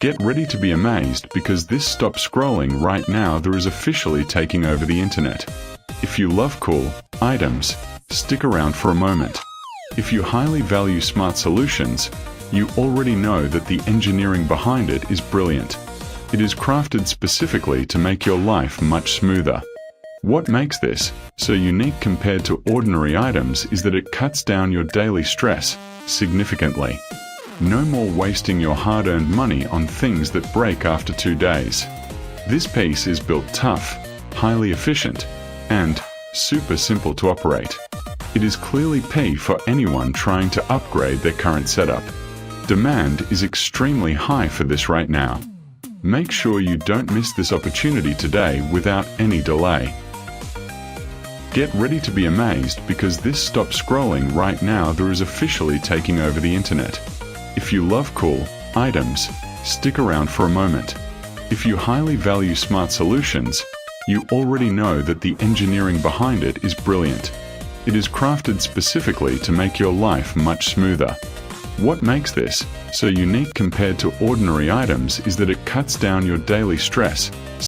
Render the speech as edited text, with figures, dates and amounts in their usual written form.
Get ready to be amazed because this stop scrolling right now there is officially taking over the internet. If you love cool items, stick around for a moment. If you highly value smart solutions, you already know that the engineering behind it is brilliant. It is crafted specifically to make your life much smoother. What makes this so unique compared to ordinary items is that it cuts down your daily stress significantly. No more wasting your hard-earned money on things that break after 2 days. This piece is built tough, highly efficient, and super simple to operate. It is clearly P for anyone trying to upgrade their current setup. Demand is extremely high for this right now. Make sure you don't miss this opportunity today without any delay. Get ready to be amazed because this stop scrolling right now there is officially taking over the internet. If you love cool items, stick around for a moment. If you highly value smart solutions, you already know that the engineering behind it is brilliant. It is crafted specifically to make your life much smoother. What makes this so unique compared to ordinary items is that it cuts down your daily stress